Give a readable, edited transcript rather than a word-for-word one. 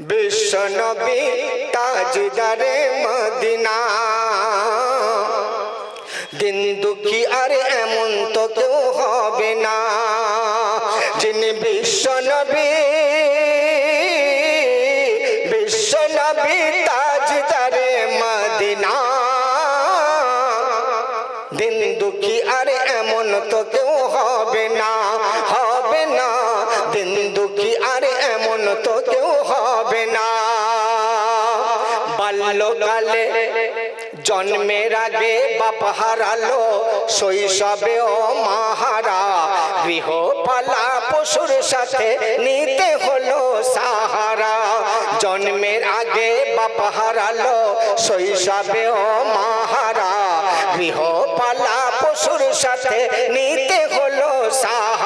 বিশ্ব নবী তাজদারে মদিনা। দিন দুঃখী আর এমন তো কেউ হবে না, যিনি বিশ্ব নবী তাজদারে মদিনা। দিন দুঃখী আর এমন তো কেউ হবে না, হবে না। দিন দুঃখী আর এমন তো কেউ হবে না। বাল্যকালে জন্মের আগে বাপ হারালো, শৈশবে ও মাহারা গৃহপালা পশুর সাথে নিতে হলো সাহারা। জন্মের আগে বাপ হারালো, শৈশবে ও মাহারা গৃহপালা পশুর সাথে নিতে হলো সাহারা।